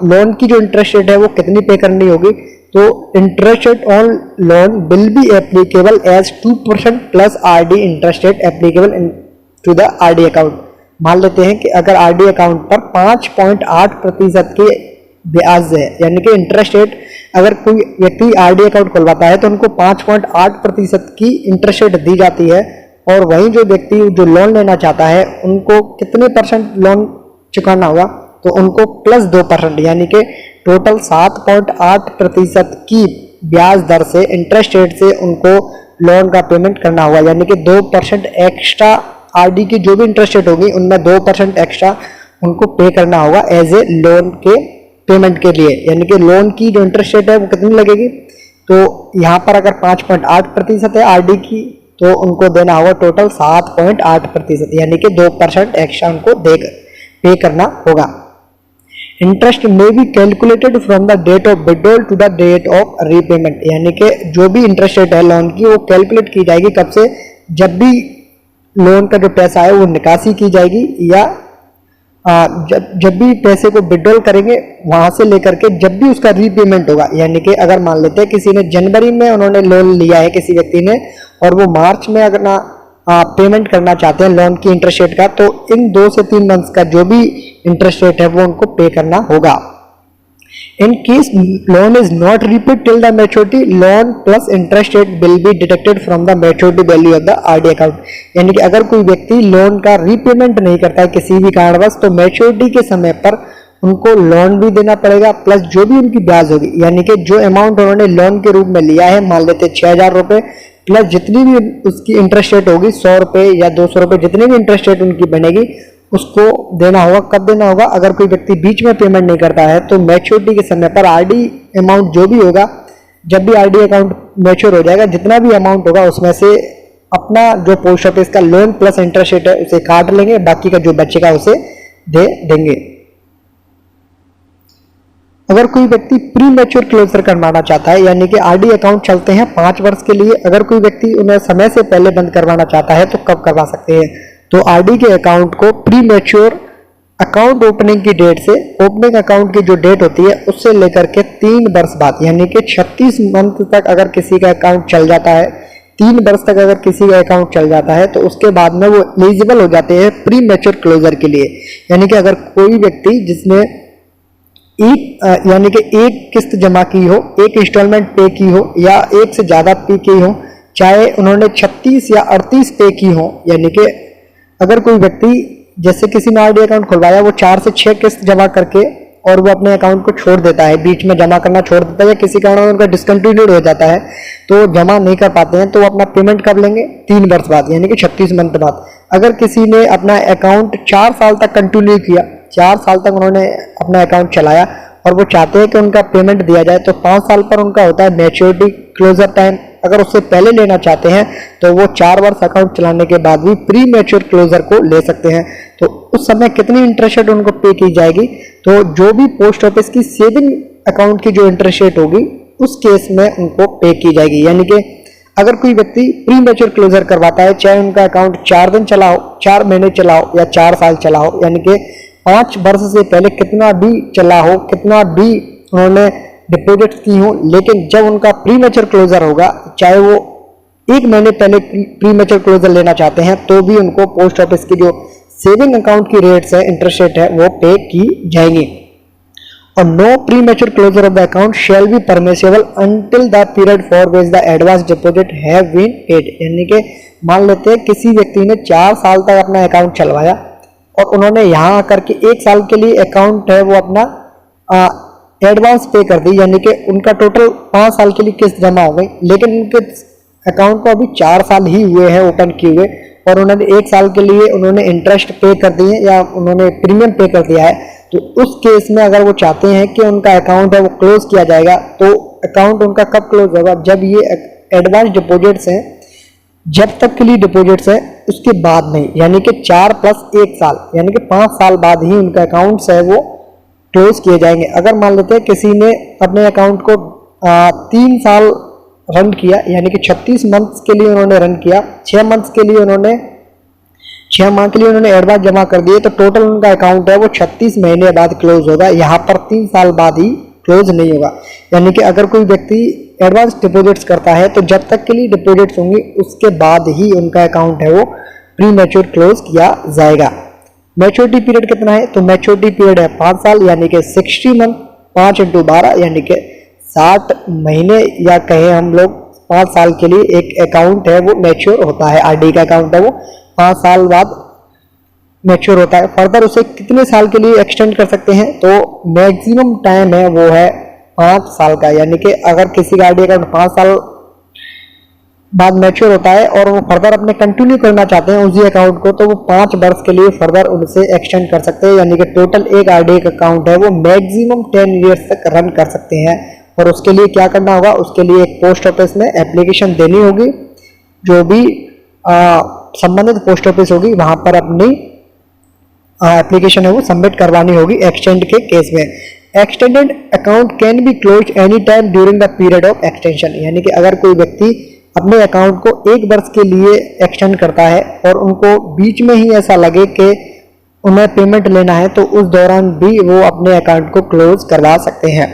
लोन की जो इंटरेस्ट रेट है वो कितनी पे करनी होगी, तो interest rate on loan will be applicable as 2% plus RD interest rate applicable to the RD account. मान लेते हैं कि अगर आरडी अकाउंट पर 5.8% के ब्याज है, यानी कि इंटरेस्ट रेट, अगर कोई व्यक्ति आरडी अकाउंट खुलवाता है तो उनको 5.8% की इंटरेस्ट रेट दी जाती है, और वहीं जो व्यक्ति जो लोन लेना चाहता है उनको कितने % लोन चुकाना होगा, तो उनको प्लस 2%, यानी कि टोटल 7.8% की ब्याज दर से इंटरेस्ट रेट से उनको लोन का पेमेंट करना होगा, यानी कि 2% एक्स्ट्रा आरडी की जो भी इंटरेस्ट रेट होगी उनमें 2% एक्स्ट्रा उनको पे करना होगा एज ए लोन के पेमेंट के लिए, यानी कि लोन की जो इंटरेस्ट रेट है वो कितनी लगेगी, तो यहाँ पर अगर 5.8% है आरडी की, तो उनको देना होगा टोटल 7.8%, यानी कि 2% एक्स्ट्रा उनको पे करना होगा। इंटरेस्ट में be calculated from the date of withdrawal to the date of repayment, यानी कि जो भी इंटरेस्ट रेट है लोन की वो कैलकुलेट की जाएगी कब से, जब भी लोन का जो पैसा है वो निकासी की जाएगी, या जब भी पैसे को विड्रॉल करेंगे वहां से लेकर के जब भी उसका रीपेमेंट होगा, यानी कि अगर मान लेते हैं किसी ने जनवरी में उन्होंने लोन लिया है किसी व्यक्ति ने और वो मार्च में अगर ना पेमेंट करना चाहते हैं लोन की इंटरेस्ट रेट का, तो इन 2 से 3 मंथ्स का जो भी इंटरेस्ट रेट है वो उनको पे करना होगा। In case loan is not repaid till the maturity, loan plus interest rate will be deducted from the maturity value of the RD account, यानी कि अगर कोई व्यक्ति लोन का रीपेमेंट नहीं करता है किसी भी कारणवश, तो मैच्योरिटी के समय पर उनको लोन भी देना पड़ेगा प्लस जो भी उनकी ब्याज होगी, यानी कि जो अमाउंट उन्होंने लोन के रूप में लिया है, मान लेते 6,000 रुपये, प्लस जितनी भी उसकी इंटरेस्ट रेट होगी 100 रुपये या 200 रुपये, जितनी भी इंटरेस्ट रेट उनकी बनेगी उसको देना होगा। कब देना होगा, अगर कोई व्यक्ति बीच में पेमेंट नहीं करता है तो मैच्योरिटी के समय पर आरडी अमाउंट जो भी होगा, जब भी आरडी अकाउंट मैच्योर हो जाएगा, जितना भी अमाउंट होगा उसमें से अपना जो पोस्ट ऑफिस का लोन प्लस इंटरेस्ट रेट है उसे काट लेंगे, बाकी का जो बचेगा उसे दे देंगे। अगर कोई व्यक्ति प्री मैच्योर क्लोजर करवाना चाहता है, यानी कि आरडी अकाउंट चलते हैं 5 वर्ष के लिए, अगर कोई व्यक्ति उन्हें समय से पहले बंद करवाना चाहता है तो कब करवा सकते हैं, तो आरडी के अकाउंट को प्री मैच्योर अकाउंट ओपनिंग की डेट से, ओपनिंग अकाउंट की जो डेट होती है उससे लेकर के 3 वर्ष बाद, यानी कि 36 मंथ तक अगर किसी का अकाउंट चल जाता है, 3 वर्ष तक अगर किसी का अकाउंट चल जाता है, तो उसके बाद में वो एलिजिबल हो जाते हैं प्री मैच्योर क्लोजर के लिए। यानी कि अगर कोई व्यक्ति जिसने यानी कि एक किस्त जमा की हो, एक इंस्टॉलमेंट पे की हो या एक से ज़्यादा पे की हो, चाहे उन्होंने 36 या 38 पे की हो, यानी कि अगर कोई व्यक्ति जैसे किसी ने आरडी अकाउंट खुलवाया, वो 4 से 6 किस्त जमा करके और वो अपने अकाउंट को छोड़ देता है, बीच में जमा करना छोड़ देता है, या किसी कारण उनका डिसकंटिन्यूड हो जाता है तो जमा नहीं कर पाते हैं, तो वो अपना पेमेंट कब लेंगे? 3 वर्ष बाद, यानी कि 36 मंथ बाद। अगर किसी ने अपना अकाउंट 4 साल तक कंटिन्यू किया, 4 साल तक उन्होंने अपना अकाउंट चलाया और वो चाहते हैं कि उनका पेमेंट दिया जाए, तो 5 साल पर उनका होता है मैच्योरिटी क्लोजर टाइम। अगर उससे पहले लेना चाहते हैं तो वो 4 वर्ष अकाउंट चलाने के बाद भी प्री मैच्योर क्लोजर को ले सकते हैं। तो उस समय कितनी इंटरेस्ट रेट उनको पे की जाएगी? तो जो भी पोस्ट ऑफिस की सेविंग अकाउंट की जो इंटरेस्ट रेट होगी उस केस में उनको पे की जाएगी। यानी कि अगर कोई व्यक्ति प्री मैच्योर क्लोजर करवाता है, चाहे उनका अकाउंट 4 दिन चला हो, 4 महीने चला हो या 4 साल चला हो, यानी कि 5 वर्ष से पहले कितना भी चला हो, कितना भी उन्होंने डिपॉजिट की हो, लेकिन जब उनका प्री मैच्योर क्लोजर होगा, चाहे वो 1 महीने पहले प्री मैच्योर क्लोजर लेना चाहते हैं, तो भी उनको पोस्ट ऑफिस की जो सेविंग अकाउंट की रेट्स है, इंटरेस्ट रेट है, वो पे की जाएंगी। और no premature closure of the account shall be permissible until the period for which the advance deposit have been paid. यानी कि मान लेते हैं किसी व्यक्ति ने 4 साल तक अपना अकाउंट चलवाया और उन्होंने यहाँ आकर के 1 साल के लिए अकाउंट है वो अपना एडवांस पे कर दी, यानी कि उनका टोटल 5 साल के लिए किस्त जमा हो गई, लेकिन उनके अकाउंट को अभी 4 साल ही हुए हैं ओपन किए हुए, और उन्होंने 1 साल के लिए उन्होंने इंटरेस्ट पे कर दिए या उन्होंने प्रीमियम पे कर दिया है। तो उस केस में अगर वो चाहते हैं कि उनका अकाउंट है वो क्लोज किया जाएगा, तो अकाउंट उनका कब क्लोज होगा? जब ये एडवांस डिपॉजिट्स हैं, जब तक के लिए डिपॉजिट्स है उसके बाद नहीं, यानी कि 4 + 1 साल, यानी कि 5 साल बाद ही उनका अकाउंट्स है वो क्लोज किए जाएंगे। अगर मान लेते हैं किसी ने अपने अकाउंट को 3 साल रन किया, यानी कि 36 मंथ्स के लिए उन्होंने रन किया, 6 मंथ्स के लिए उन्होंने 6 माह के लिए उन्होंने एडवांस जमा कर दिए, तो टोटल उनका अकाउंट है वो 36 महीने बाद क्लोज होगा, यहाँ पर 3 साल बाद ही क्लोज नहीं होगा। यानी कि अगर कोई व्यक्ति एडवांस डिपॉजिट्स करता है तो जब तक के लिए डिपॉजिट्स होंगी उसके बाद ही उनका अकाउंट है वो प्री मैच्योर क्लोज किया जाएगा। मैच्योरिटी पीरियड कितना है? तो मैच्योरिटी पीरियड है 5 साल, यानी कि 60 मंथ, 5 × 12 यानी कि 60 महीने, या कहें हम लोग 5 साल के लिए एक अकाउंट है वो मैच्योर होता है। आरडी का अकाउंट है वो 5 साल बाद मैच्योर होता है। फर्दर उसे कितने साल के लिए एक्सटेंड कर सकते हैं? तो मैक्सिमम टाइम है वो है 5 साल का, यानी कि अगर किसी का आरडी अकाउंट 5 साल बाद मैच्योर होता है और वो फर्दर अपने कंटिन्यू करना चाहते हैं उसी अकाउंट को, तो वो 5 वर्ष के लिए फर्दर उनसे एक्सटेंड कर सकते हैं, यानी कि टोटल एक आरडी का अकाउंट है वो मैक्सिमम 10 ईयर्स तक रन कर सकते हैं। और उसके लिए क्या करना होगा? उसके लिए एक पोस्ट ऑफिस में एप्लीकेशन देनी होगी, जो भी संबंधित पोस्ट ऑफिस होगी वहां पर अपनी एप्लीकेशन है वो सबमिट करवानी होगी एक्सटेंड के केस में। Extended account can be close any time during the period of extension, यानी कि अगर कोई व्यक्ति अपने अकाउंट को 1 वर्ष के लिए एक्सटेंड करता है और उनको बीच में ही ऐसा लगे कि उन्हें पेमेंट लेना है, तो उस दौरान भी वो अपने अकाउंट को क्लोज करवा सकते हैं।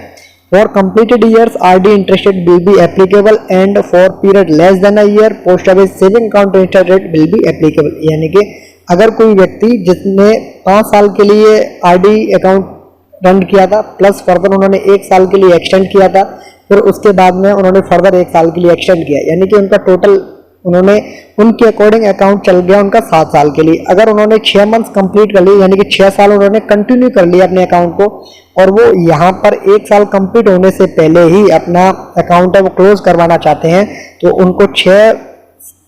For completed years RD interest rate will be applicable and for period less than a year post office saving account interest rate will be applicable, यानी कि अगर कोई व्यक्ति जिसने 5 साल के लिए आरडी अकाउंट रन किया था प्लस फर्दर उन्होंने 1 साल के लिए एक्सटेंड किया था, फिर उसके बाद में उन्होंने फर्दर 1 साल के लिए एक्सटेंड किया, यानी कि उनका टोटल उन्होंने उनके अकॉर्डिंग अकाउंट चल गया उनका 7 साल के लिए। अगर उन्होंने 6 मंथ्स कंप्लीट कर लिए, यानी कि 6 साल उन्होंने कंटिन्यू कर लिया अपने अकाउंट को, और वो यहाँ पर 1 साल कंप्लीट होने से पहले ही अपना अकाउंट है वो क्लोज करवाना चाहते हैं, तो उनको 6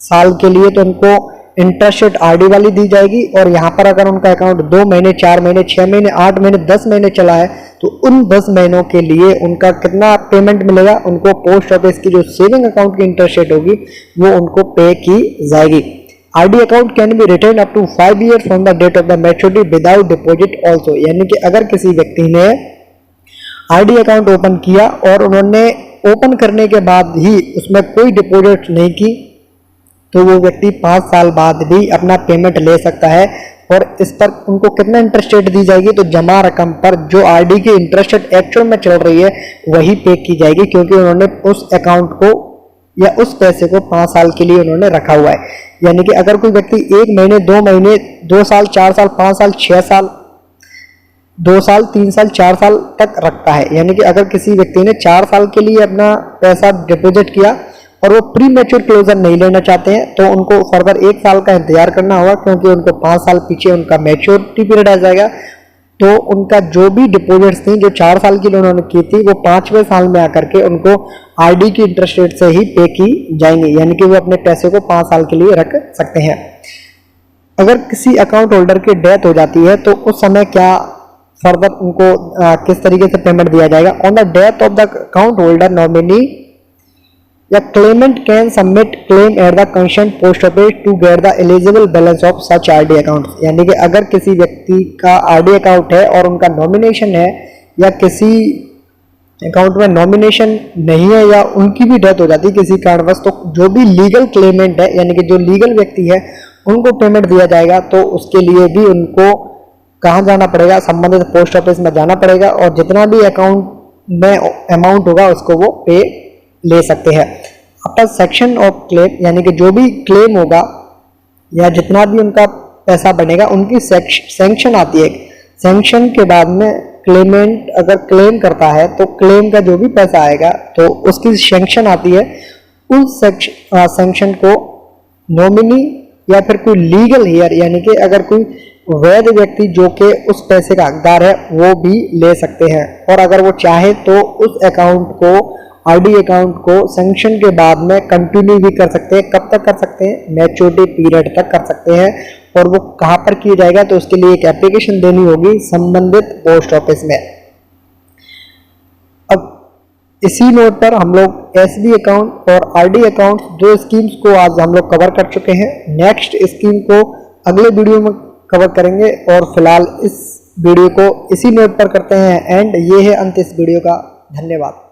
साल के लिए तो उनको इंटरेस्ट रेट आरडी वाली दी जाएगी। और यहाँ पर अगर उनका अकाउंट 2 महीने, 4 महीने, 6 महीने, 8 महीने, 10 महीने चला है, तो उन 10 महीनों के लिए उनका कितना पेमेंट मिलेगा? उनको पोस्ट ऑफिस की जो सेविंग अकाउंट की इंटरेस्ट रेट होगी वो उनको पे की जाएगी। RD account can be retained up to 5 years from the date of the maturity without deposit also, यानी कि अगर किसी व्यक्ति ने आरडी अकाउंट ओपन किया और उन्होंने ओपन करने के बाद ही उसमें कोई डिपॉजिट नहीं की, तो वो व्यक्ति 5 साल बाद भी अपना पेमेंट ले सकता है। और इस पर उनको कितना इंटरेस्ट रेट दी जाएगी? तो जमा रकम पर जो आरडी की इंटरेस्ट रेट एक्चुअल में चल रही है वही पे की जाएगी, क्योंकि उन्होंने उस अकाउंट को या उस पैसे को 5 साल के लिए उन्होंने रखा हुआ है। यानी कि अगर कोई व्यक्ति 1 महीने, 2 महीने, 2 साल, 4 साल, 5 साल, 6 साल, 2 साल, 3 साल, 4 साल तक रखता है, यानी कि अगर किसी व्यक्ति ने 4 साल के लिए अपना पैसा डिपॉजिट किया और वो प्री मैच्योर क्लोजर नहीं लेना चाहते हैं तो उनको फर्दर 1 साल का इंतजार करना होगा, क्योंकि उनको 5 साल पीछे उनका मैच्योरिटी पीरियड आ जाएगा। तो उनका जो भी डिपॉजिट्स थी, जो 4 साल की उन्होंने की थी, वो 5वें साल में आकर के उनको आरडी की इंटरेस्ट रेट से ही पे की जाएंगी, यानी कि वो अपने पैसे को 5 साल के लिए रख सकते हैं। अगर किसी अकाउंट होल्डर की डेथ हो जाती है तो उस समय क्या फर्दर उनको किस तरीके से पेमेंट दिया जाएगा। On the death of the account holder nominee या claimant can submit claim at the concern post office to get the eligible balance of such RD account. यानी कि अगर किसी व्यक्ति का आरडी अकाउंट है और उनका नॉमिनेशन है या किसी अकाउंट में नॉमिनेशन नहीं है या उनकी भी डेथ हो जाती है किसी कारणवश, तो जो भी लीगल क्लेमेंट है यानी कि जो लीगल व्यक्ति है उनको पेमेंट दिया जाएगा। तो उसके लिए भी उनको कहाँ जाना पड़ेगा, संबंधित पोस्ट ऑफिस में जाना पड़ेगा और जितना भी अकाउंट में अमाउंट होगा उसको वो पे ले सकते हैं। आफ्टर सेक्शन ऑफ क्लेम यानी कि जो भी क्लेम होगा या जितना भी उनका पैसा बनेगा उनकी सैंक्शन आती है। सैंक्शन के बाद में क्लेमेंट अगर क्लेम करता है तो क्लेम का जो भी पैसा आएगा तो उसकी सैंक्शन आती है। उस सैंक्शन को नॉमिनी या फिर कोई लीगल हेयर यानी कि अगर कोई वैध व्यक्ति जो कि उस पैसे का हकदार है वो भी ले सकते हैं। और अगर वो चाहे तो उस अकाउंट को, आरडी अकाउंट को सैंक्शन के बाद में कंटिन्यू भी कर सकते हैं। कब तक कर सकते हैं? मैच्योरिटी पीरियड तक कर सकते हैं। और वो कहाँ पर किया जाएगा तो उसके लिए एक एप्लीकेशन देनी होगी संबंधित पोस्ट ऑफिस में। अब इसी नोट पर हम लोग एसबी अकाउंट और आरडी अकाउंट दो स्कीम्स को आज हम लोग कवर कर चुके हैं। नेक्स्ट स्कीम को अगले वीडियो में कवर करेंगे और फिलहाल इस वीडियो को इसी नोट पर करते हैं एंड ये है अंत इस वीडियो का। धन्यवाद।